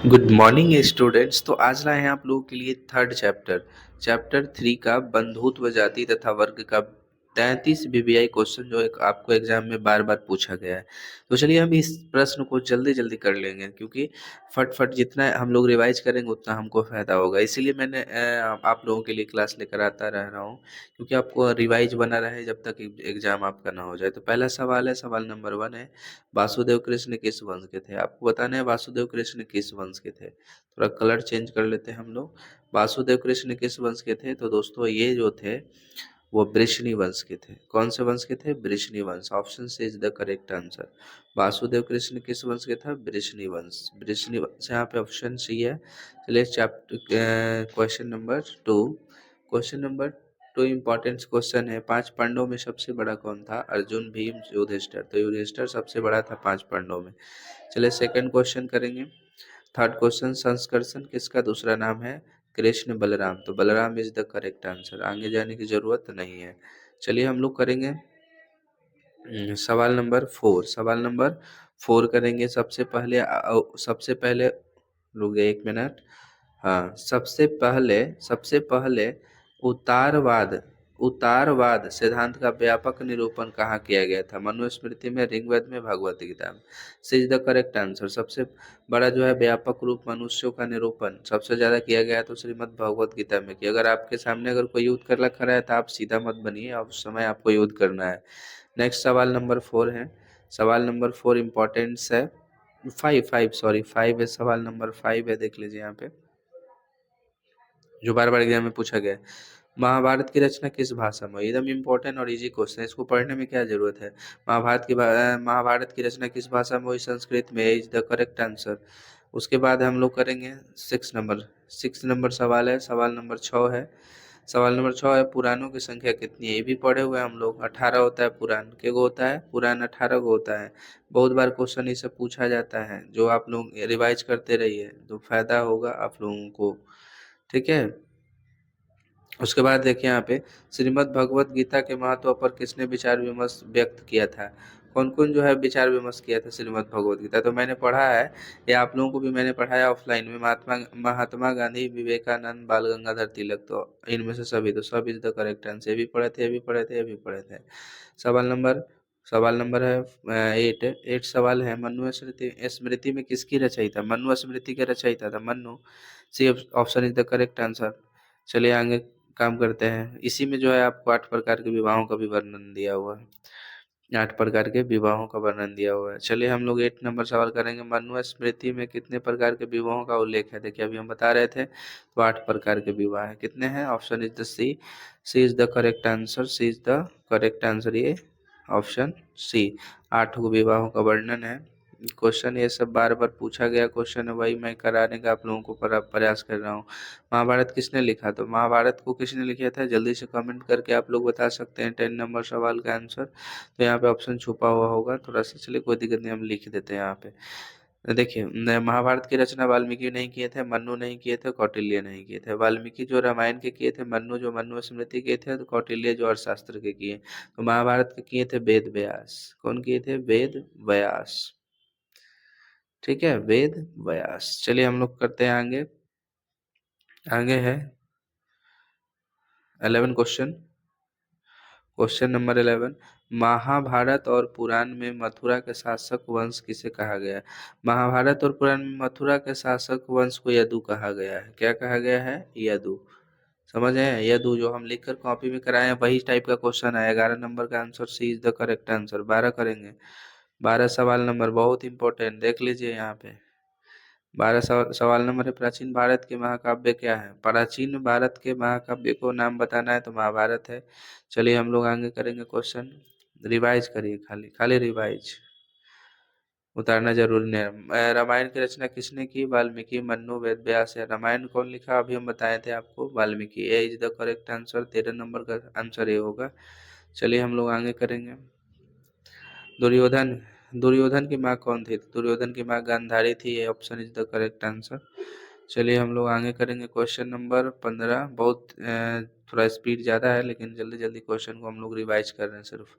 Good morning students. तो आज लाए हैं आप लोगों के लिए थर्ड चैप्टर 3 का बंधुत्व जाति तथा वर्ग का 33 बीबीआई क्वेश्चन जो एक आपको एग्जाम में बार बार पूछा गया है। तो चलिए हम इस प्रश्न को जल्दी जल्दी कर लेंगे, क्योंकि फट जितना हम लोग रिवाइज करेंगे उतना हमको फायदा होगा। इसीलिए मैंने आप लोगों के लिए क्लास लेकर आता रह रहा हूँ, क्योंकि आपको रिवाइज बना रहे जब तक एग्जाम आपका ना हो जाए। तो पहला सवाल है, सवाल नंबर 1 है, वासुदेव कृष्ण किस वंश के थे? आपको बताना है वासुदेव कृष्ण किस वंश के थे। थोड़ा कलर चेंज कर लेते हैं हम लोग। वासुदेव कृष्ण किस वंश के थे? तो दोस्तों ये जो थे वो वृष्णि वंश के थे। कौन से वंश के थे? वृष्णि वंश। Option C is the correct answer. Vasudev Krishna किस वंश के था? वृष्णि वंश। वृष्णि वंश यहाँ पे ऑप्शन सी है। चलिए chapter question number 2। Question number 2 important question है। 5 पांडवों में सबसे बड़ा कौन था? अर्जुन, भीम, युधिष्ठिर। तो युधिष्ठिर सबसे बड़ा था 5 पांडवों में। चलिए सेकंड क्वेश्चन करेंगे। थर्ड क्वेश्चन, संस्कर्षण किसका दूसरा नाम है? कृष्ण बलराम। तो Balram is the correct answer. आगे जाने की जरूरत नहीं है। चलिए हम लोग करेंगे सवाल नंबर 4। सवाल नंबर 4 करेंगे। सबसे पहले रुक गए 1 मिनट। हाँ, सबसे पहले उतारवाद उतारवाद सिद्धांत का व्यापक निरूपण कहाँ किया गया था? मनुस्मृति में, ऋग्वेद में, भगवत गीता में। सी इज द करेक्ट आंसर। सबसे बड़ा जो है व्यापक रूप मनुष्यों का निरूपण सबसे ज्यादा किया गया तो श्रीमद् भगवत गीता में कि अगर आपके सामने अगर कोई युद्ध करना खड़ा है तो आप सीधा मत बनिए, और उस समय आपको युद्ध करना है। नेक्स्ट सवाल नंबर 4 है। सवाल नंबर 4 इम्पोर्टेंस है। 5 है। सवाल नंबर 5 है, देख लीजिए यहाँ पे, जो बार बार एग्जाम में पूछा गया है। महाभारत की रचना किस भाषा में? एकदम इम्पोर्टेंट और इजी क्वेश्चन है, इसको पढ़ने में क्या जरूरत है। महाभारत की रचना किस भाषा में हुई? संस्कृत में। Is the correct answer. उसके बाद हम लोग करेंगे 6 नंबर सवाल है। सवाल नंबर 6 है। सवाल नंबर 6 है, पुराणों की संख्या कितनी है? ये भी पढ़े हुए हैं हम लोग। 18 होता है पुराण। के गो होता है? पुराण 18 गो होता है। बहुत बार क्वेश्चन इससे पूछा जाता है, जो आप लोग रिवाइज करते रहिए तो फायदा होगा आप लोगों को। ठीक है। उसके बाद देखिए यहाँ पे, श्रीमद् भगवत गीता के महत्व पर किसने विचार विमर्श व्यक्त किया था? कौन कौन जो है विचार विमर्श किया था श्रीमद् भगवत गीता? तो मैंने पढ़ा है, या आप लोगों को भी मैंने पढ़ाया ऑफलाइन में। महात्मा महात्मा गांधी, विवेकानंद, बाल गंगाधर तिलक। तो इनमें से सभी, तो सब इज द करेक्ट आंसर। ये भी पढ़े थे, ये भी पढ़े थे, ये भी पढ़े थे। सवाल नंबर सवाल नंबर है 8 सवाल है। मनु स्मृति स्मृति में किसकी रचयिता? मनु स्मृति के रचयिता था Manu. C option is the correct answer. चलिए आगे काम करते हैं। इसी में जो है आपको 8 प्रकार के विवाहों का भी वर्णन दिया हुआ है। 8 प्रकार के विवाहों का वर्णन दिया हुआ है। चलिए हम लोग 8 नंबर सवाल करेंगे। मनु स्मृति में कितने प्रकार के विवाहों का उल्लेख है? देखिए अभी हम बता रहे थे, तो 8 प्रकार के विवाह है। कितने हैं? Option is the C. C is the correct answer. C is the correct answer. ये ऑप्शन सी। 8 विवाहों का वर्णन है। क्वेश्चन ये सब बार बार पूछा गया क्वेश्चन है, वही मैं कराने का आप लोगों को प्रयास कर रहा हूँ। महाभारत किसने लिखा? तो महाभारत को किसने लिखा था? जल्दी से कमेंट करके आप लोग बता सकते हैं 10 नंबर सवाल का आंसर। तो यहाँ पे ऑप्शन छुपा हुआ होगा थोड़ा सा। चलिए कोई दिक्कत नहीं, हम लिख देते हैं यहाँ पे। देखिए महाभारत की रचना वाल्मीकि नहीं किए थे, मन्नु नहीं किए थे, कौटिल्य नहीं किए थे। वाल्मीकि जो रामायण के किए थे, मन्नु जो मनु स्मृति के थे, तो कौटिल्य जो अर्थशास्त्र के किए। तो महाभारत के किए थे वेद व्यास। कौन किए थे? वेद व्यास। ठीक है, वेद व्यास। चलिए हम लोग करते हैं आगे। आगे है 11 क्वेश्चन। क्वेश्चन नंबर 11, महाभारत और पुराण में मथुरा के शासक वंश किसे कहा गया है? महाभारत और पुराण में मथुरा के शासक वंश को यदु कहा गया है। क्या कहा गया है? यदु। समझ आए? यदु जो हम लिखकर कॉपी में कराए हैं, वही टाइप का क्वेश्चन है। 11 नंबर का answer C is the correct answer. 12 करेंगे। 12 सवाल नंबर बहुत इंपॉर्टेंट, देख लीजिए यहाँ पे। 12 सवाल नंबर है, प्राचीन भारत के महाकाव्य क्या है? प्राचीन भारत के महाकाव्य को नाम बताना है, तो महाभारत है। चलिए हम लोग आगे करेंगे क्वेश्चन। रिवाइज करिए, खाली खाली रिवाइज, उतारना जरूरी नहीं है। रामायण की रचना किसने की? वाल्मीकि, मन्नु, वेद व्यास। है रामायण कौन लिखा? अभी हम बताए थे आपको, Valmiki. A is the correct answer. 13 number का आंसर ये होगा। चलिए हम लोग आगे करेंगे। दुर्योधन दुर्योधन की माँ कौन थी? दुर्योधन की माँ गांधारी थी। ये option is the correct answer. चलिए हम लोग आगे करेंगे क्वेश्चन नंबर 15। बहुत थोड़ा स्पीड ज़्यादा है, लेकिन जल्दी जल्दी क्वेश्चन को हम लोग रिवाइज कर रहे हैं सिर्फ।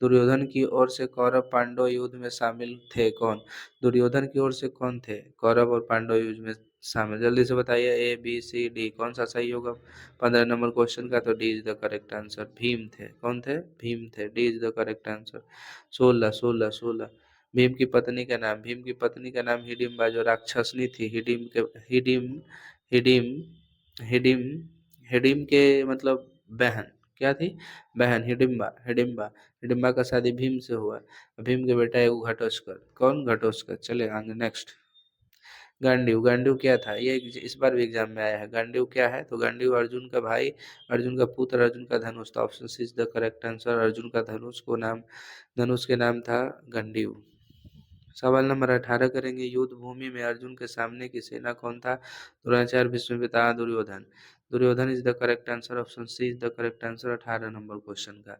दुर्योधन की ओर से कौरव पांडव युद्ध में शामिल थे कौन? दुर्योधन की ओर से कौन थे कौरव और पांडव युद्ध में शामिल? जल्दी से बताइए, A B C D कौन सा सही होगा 15 नंबर क्वेश्चन का? तो D is the correct answer, Bhim थे। कौन थे? भीम थे, D is the correct answer. 16 Bhim की पत्नी का नाम, भीम की पत्नी का नाम हिडिम्बा, जो राक्षसनी थी। हिडिम हिडिम हिडिम के मतलब बहन क्या थी? बहन, हिडिम्बा। हिडिम्बा का शादी भीम से हुआ। भीम के बेटा है वो घटोत्कच। कौन? घटोत्कच। चले आगे नेक्स्ट। गांडीव, गांडीव क्या था? ये इस बार भी एग्जाम में आया है। गांडीव क्या है? तो गांडीव अर्जुन का भाई, अर्जुन का पुत्र, अर्जुन का धनुष था। Option C is the correct answer. Arjun का धनुष के नाम था गांडीव। सवाल नंबर 18 करेंगे। युद्ध भूमि में अर्जुन के सामने की सेना कौन था? Dronacharya, Bhishma, Duryodhan. Duryodhan is the correct answer. Option C is the correct answer 18 number question का।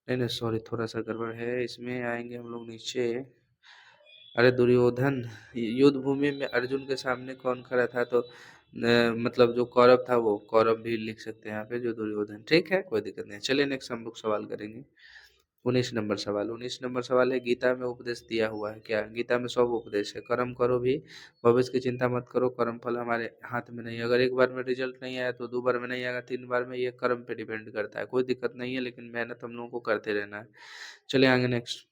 नहीं नहीं सॉरी, थोड़ा सा गड़बड़ है इसमें। आएंगे हम लोग नीचे। अरे दुर्योधन, युद्ध भूमि में अर्जुन के सामने कौन खड़ा था? तो मतलब जो कौरव था, वो कौरव भी लिख सकते हैं यहाँ पे, जो दुर्योधन। ठीक है, कोई दिक्कत नहीं। चलिए नेक्स्ट हम लोग सवाल करेंगे। 19 नंबर सवाल है। गीता में उपदेश दिया हुआ है क्या? गीता में सब उपदेश है। कर्म करो भी, भविष्य की चिंता मत करो, कर्म फल हमारे हाथ में नहीं है। अगर एक बार में रिजल्ट नहीं आया तो 2 बार में नहीं आएगा, 3 बार में, ये कर्म पे डिपेंड करता है। कोई दिक्कत नहीं है, लेकिन मेहनत हम लोगों को करते रहना है। चलिए आगे नेक्स्ट।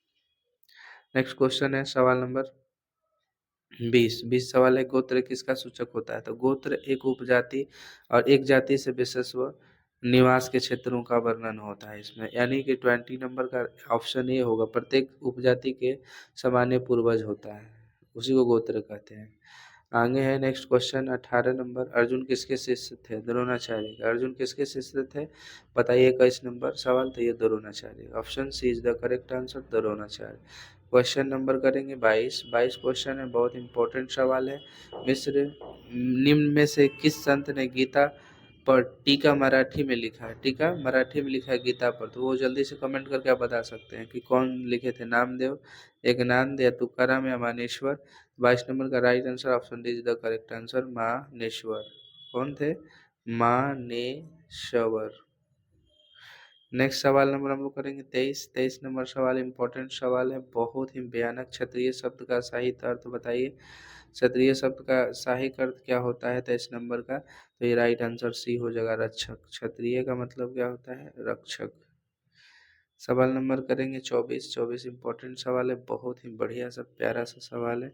नेक्स्ट क्वेश्चन है सवाल नंबर 20 सवाल है। गोत्र किसका सूचक होता है? तो गोत्र एक उपजाति और एक जाति से विशेषव निवास के क्षेत्रों का वर्णन होता है इसमें। यानी कि 20 नंबर का ऑप्शन ये होगा, प्रत्येक उपजाति के सामान्य पूर्वज होता है, उसी को गोत्र कहते हैं। आगे है नेक्स्ट क्वेश्चन 18 नंबर। अर्जुन किसके शिष्य थे? द्रोणाचार्य के। अर्जुन किसके शिष्य थे? बताइए 21 नंबर सवाल। तो ये Dronacharya, option C is the correct answer, Dronacharya. Question number करेंगे 22 क्वेश्चन है, बहुत इंपॉर्टेंट सवाल है। मिस्र निम्न में से किस संत ने गीता पर टीका मराठी में लिखा है? टीका मराठी में लिखा है गीता पर, तो वो जल्दी से कमेंट करके आप बता सकते हैं कि कौन लिखे थे। नामदेव, एकनाथ या तुकाराम या मानेश्वर। 22 नंबर का right answer option D is the correct answer, Maneshwar. कौन थे? मानेश्वर। नेक्स्ट सवाल नंबर हम लोग करेंगे 23 नंबर सवाल इंपॉर्टेंट सवाल है, बहुत ही भयानक। क्षत्रिय शब्द का सही अर्थ बताइए। क्षत्रिय शब्द का सही अर्थ क्या होता है 23 नंबर का? तो ये राइट आंसर सी हो जाएगा, रक्षक। क्षत्रिय का मतलब क्या होता है? रक्षक। सवाल नंबर करेंगे 24 इंपॉर्टेंट सवाल है, बहुत ही बढ़िया सा प्यारा सा सवाल है।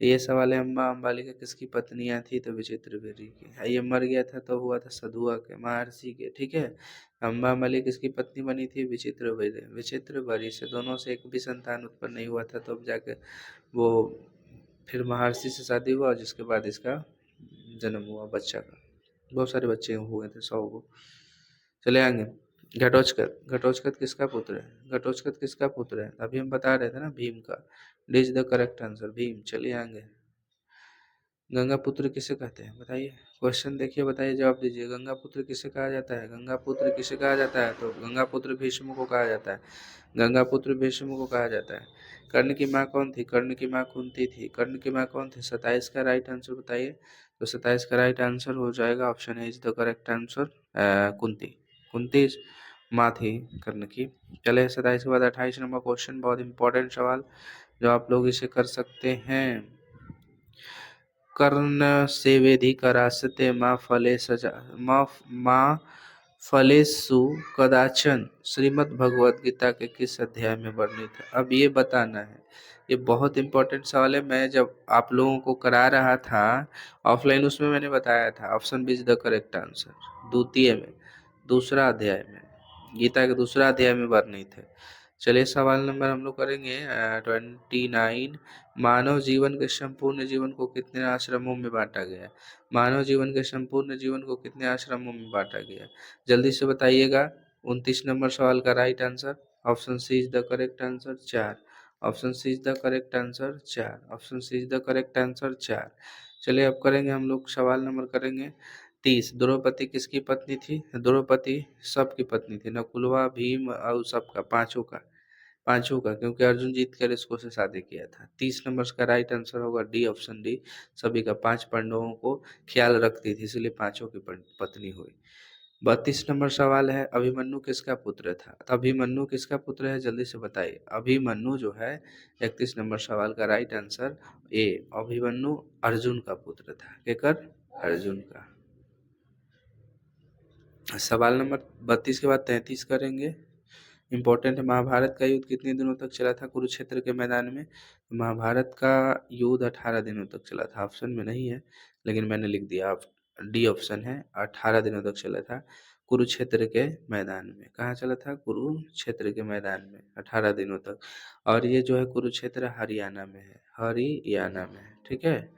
ये सवाल है, अम्बा अम्बालिका किसकी पत्नियां थी? तो विचित्रवीर्य की। ये मर गया था तो हुआ था सधुआ के, महर्षि के। ठीक है, अम्बा अम्बालिका किसकी पत्नी बनी थी? विचित्रवीर्य से दोनों से एक भी संतान उत्पन्न नहीं हुआ था, तो अब जाके वो फिर महर्षि से शादी हुआ, और जिसके बाद इसका जन्म हुआ बच्चा का। बहुत सारे बच्चे हुए थे, 100 को। चले आगे। घटोत्कच किसका पुत्र है? घटोत्कच किसका पुत्र है? अभी हम बता रहे थे ना, भीम का। D is the correct answer, Bhim. चलिए आगे। गंगा पुत्र किसे कहते हैं? बताइए, क्वेश्चन देखिए, बताइए, जवाब दीजिए। गंगा पुत्र किसे कहा जाता है? गंगा पुत्र किसे कहा जाता है? तो गंगा पुत्र भीष्म को कहा जाता है। गंगा पुत्र भीष्म को कहा जाता है। कर्ण की माँ कौन थी? कर्ण की माँ कुंती थी। कर्ण की माँ कौन थी? 27 का राइट आंसर बताइए। तो 27 का राइट आंसर हो जाएगा, option A is the correct answer, Kunti. Kunti माँ थी कर्ण की। चले 27 के बाद 28 नंबर क्वेश्चन, बहुत इंपॉर्टेंट सवाल, जो आप लोग इसे कर सकते हैं। कर्ण सेवेधिकरास्ते माँ फलेषु कदाचन श्रीमद् भगवद गीता के किस अध्याय में वर्णित है? अब ये बताना है। ये बहुत इंपॉर्टेंट सवाल है। मैं जब आप लोगों को करा रहा था ऑफलाइन, उसमें मैंने बताया था, option B is the correct answer, द्वितीय में, दूसरा अध्याय में, गीता के दूसरा अध्याय में वर्णित है। चलिए सवाल नंबर हम लोग करेंगे 29। मानव जीवन के संपूर्ण जीवन को कितने आश्रमों में बांटा गया है? मानव जीवन के संपूर्ण जीवन को कितने आश्रमों में बांटा गया है? जल्दी से बताइएगा। 29 नंबर सवाल का right answer, option C is the correct answer, 4। Option C is the correct answer, 4। Option C is the correct answer, 4। चलिए अब करेंगे हम लोग सवाल नंबर करेंगे 30। द्रौपदी किसकी पत्नी थी? द्रौपदी सबकी पत्नी थी, नकुलवा, भीम और सबका, पांचों का, क्योंकि अर्जुन जीत कर इसको से शादी किया था। 30 नंबर का राइट आंसर होगा डी, ऑप्शन डी, सभी का। 5 पांडवों को ख्याल रखती थी, इसलिए पांचों की पत्नी हुई। 32 नंबर सवाल है, अभिमन्यु किसका पुत्र था? तो अभिमन्यु किसका पुत्र है, जल्दी से बताइए। अभिमन्यु जो है 31 नंबर सवाल का right answer A, Abhimanyu Arjun का पुत्र था। केकर? अर्जुन का। सवाल नंबर 32 के बाद 33 करेंगे। इम्पोर्टेंट है, महाभारत का युद्ध कितने दिनों तक चला था कुरुक्षेत्र के मैदान में? महाभारत का युद्ध 18 दिनों तक चला था। ऑप्शन में नहीं है लेकिन मैंने लिख दिया, डी ऑप्शन है, 18 दिनों तक चला था कुरुक्षेत्र के मैदान में। कहाँ चला था? कुरुक्षेत्र के मैदान में 18 दिनों तक। और ये जो है कुरुक्षेत्र हरियाणा में है, हरियाणा में है। ठीक है,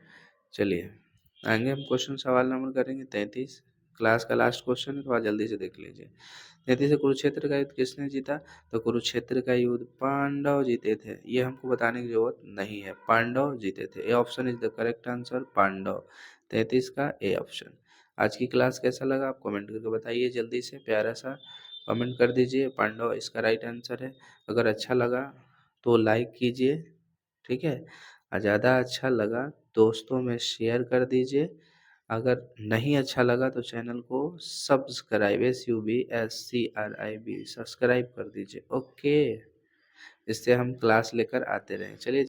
चलिए आगे हम क्वेश्चन सवाल नंबर करेंगे 33। क्लास का लास्ट क्वेश्चन है, थोड़ा जल्दी से देख लीजिए। 33 कुरुक्षेत्र का युद्ध किसने जीता? तो कुरुक्षेत्र का युद्ध पांडव जीते थे। ये हमको बताने की जरूरत नहीं है, पांडव जीते थे। A option is the correct answer, Pandava. 33 का ए ऑप्शन। आज की क्लास कैसा लगा आप कमेंट करके बताइए, जल्दी से प्यारा सा कमेंट कर दीजिए। पांडव इसका राइट आंसर है। अगर अच्छा लगा तो लाइक कीजिए, ठीक है, और ज़्यादा अच्छा लगा दोस्तों में शेयर कर दीजिए। अगर नहीं अच्छा लगा तो चैनल को सब्सक्राइब, SUBSCRIB सब्सक्राइब कर दीजिए। ओके, इससे हम क्लास लेकर आते रहें। चलिए।